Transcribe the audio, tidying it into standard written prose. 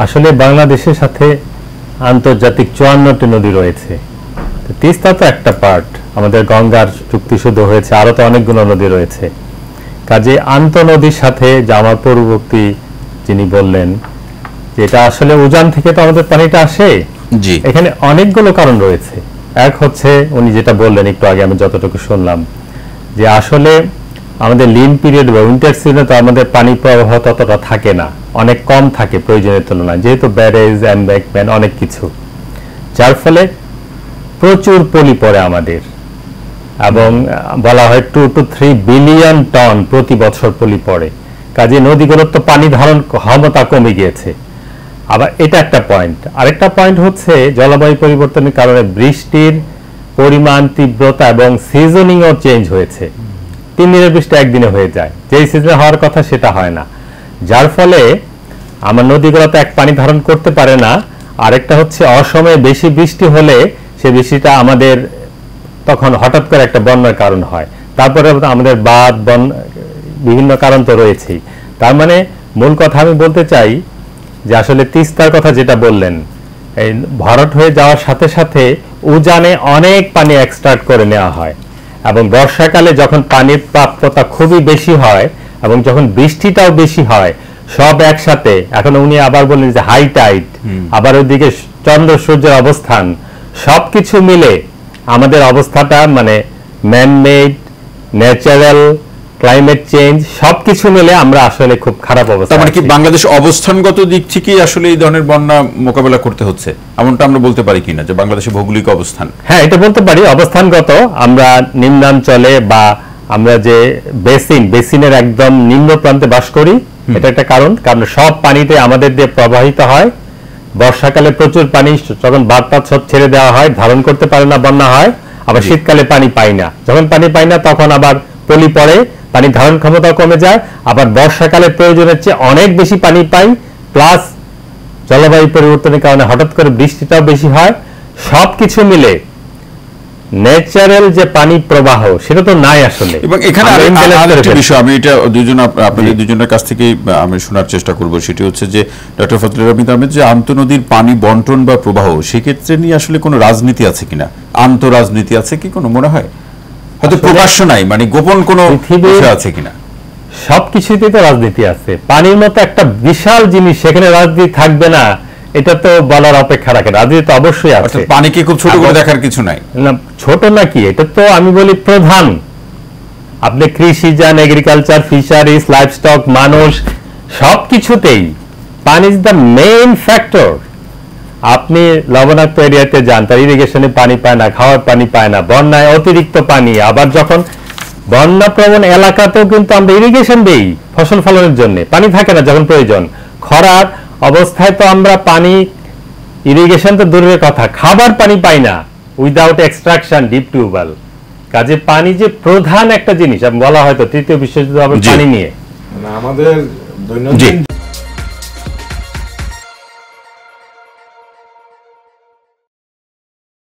আসলে বাংলাদেশের সাথে আন্তর্জাতিক 54টি নদী রয়েছে। তিস্তা তো একটা পার্ট, আমাদের গঙ্গার চুক্তি শুধু হয়েছে, আরো তো অনেকগুলো নদী রয়েছে। কাজে আন্তঃনদীর সাথে যে আমার পূর্ববর্তী যিনি বললেন যে এটা আসলে উজান থেকে তো আমাদের পানিটা আসে, এখানে অনেকগুলো কারণ রয়েছে। এক হচ্ছে উনি যেটা বললেন একটু আগে আমি যতটুকু শুনলাম, যে আসলে আমাদের লিন পিরিয়ড বা উইন্টার সিজনে তো আমাদের পানি প্রবাহ ততটা থাকে না, অনেক কম থাকে প্রয়োজনের তুলনায়, যেহেতু ব্যারেজ এমব্যাঙ্কমেন্ট অনেক কিছু, যার ফলে প্রচুর পলি পড়ে আমাদের, এবং বলা হয় 2 to 3 বিলিয়ন টন প্রতি বছর পলি পড়ে। কাজে নদীগুলোর তো পানি ধারণ ক্ষমতা কমে গিয়েছে। আবার এটা একটা পয়েন্ট। আরেকটা পয়েন্ট হচ্ছে জলবায়ু পরিবর্তনের কারণে বৃষ্টির পরিমাণ, তীব্রতা এবং সিজনিংও চেঞ্জ হয়েছে। 3 দিনের বৃষ্টি একদিনে হয়ে যায়, যেই সিজনে হওয়ার কথা সেটা হয় না, যার ফলে আমার নদীগুলো তো এক পানি ধারণ করতে পারে না। আরেকটা হচ্ছে অসময়ে বেশি বৃষ্টি হলে সে বৃষ্টিটা আমাদের তখন হঠাৎ করে একটা বন্যার কারণ হয়। তারপরে আমাদের বাঁধ বিভিন্ন কারণ তো রয়েছেই। তার মানে মূল কথা আমি বলতে চাই যে আসলে তিস্তার কথা যেটা বললেন, এই ভরাট হয়ে যাওয়ার সাথে সাথে উজানে অনেক পানি এক্সট্রাক্ট করে নেওয়া হয়, এবং বর্ষাকালে যখন পানির প্রাপ্যতা খুবই বেশি হয় এবং যখন বৃষ্টিটাও বেশি হয়, সব একসাথে, এখন উনি আবার বললেন যে হাই টাইড, আবার ওইদিকে চন্দ্র সূর্যের অবস্থান, সবকিছু মিলে আমাদের অবস্থাটা মানে man made, natural, climate change সবকিছু মিলে আমরা আসলে খুব খারাপ অবস্থা। তার মানে কি বাংলাদেশ অবস্থানগত দিক থেকে আসলে এই ধরনের বন্যা মোকাবেলা করতে হচ্ছে, এমনটা আমরা বলতে পারি কিনা যে বাংলাদেশের ভৌগোলিক অবস্থান? হ্যাঁ, এটা বলতে পারি অবস্থানগত। আমরা নিম্নাঞ্চলে বা আমরা যে বেসিনের একদম নিম্ন প্রান্তে বাস করি, এটা একটা কারণ। কারণ সব পানিতে আমাদের দিয়ে প্রবাহিত হয়, বর্ষাকালে প্রচুর পানি, যখন বাঁধ সব ছেড়ে দেওয়া হয় ধারণ করতে পারে না, বন্যা হয়। আবার শীতকালে পানি পাই না, যখন পানি পাই না তখন আবার পলি পড়ে, পানি ধারণ ক্ষমতা কমে যায়। আবার বর্ষাকালে প্রয়োজনের চেয়ে অনেক বেশি পানি পাই, প্লাস জলবায়ু পরিবর্তনের কারণে হঠাৎ করে বৃষ্টিটাও বেশি হয়। সবকিছু মিলে ন্যাচারাল যে পানি প্রবাহ সেটা তো নাই আসলে। এবং এখানে আরেকটা বিষয় আমি এটা আপনাদের দুজনের কাছ থেকে আমি শোনার চেষ্টা করব, সেটি হচ্ছে যে ডক্টর ফজলুর রহমান আহমেদ, যে আন্তঃনদীর পানি বন্টন বা প্রবাহ সেক্ষেত্রে নিয়ে আসলে কোনো রাজনীতি আছে কিনা, আন্তঃরাজনীতি আছে কি কোনো মনে হয়? হয়তো প্রকাশ্য নাই, মানে গোপন কোনো বিষয় আছে কিনা? সবকিছুতেই তো রাজনীতি আছে। পানির মতো একটা বিশাল জিনিস, সেখানে রাজনীতি থাকবে না এটা তো বলার অপেক্ষা রাখে। রাজনীতি তো অবশ্যই আছে। পানিকে খুব ছোট করে দেখার কিছু নাই। না, ছোট নাকি, এটা তো আমি বলি প্রধান। আপনি কৃষি যান, এগ্রিকালচার, ফিশারিজ, লাইভস্টক, মানুষ, সবকিছুতেই পানি ইজ দ্য মেইন ফ্যাক্টর। আপনি লবণাক্ত এরিয়াতে যান, তার ইরিগেশনে পানি পায় না, খাওয়ার পানি পায় না, বন্যায় অতিরিক্ত পানি। আবার যখন বন্যা প্রবণ এলাকাতেও কিন্তু আমরা ইরিগেশন দেই ফসল ফলনের জন্য, পানি থাকে না যখন প্রয়োজন। খরার অবস্থায় তো আমরা পানি, ইরিগেশন তো দূরের কথা, খাবার পানি পাই না উইদাউট এক্সট্রাকশন, ডিপ টিউবওয়েল। কাজে পানি যে প্রধান একটা জিনিস, আমি বলা হয়তো তৃতীয় বিশ্বযুদ্ধ পানি নিয়ে আমাদের দৈনন্দিন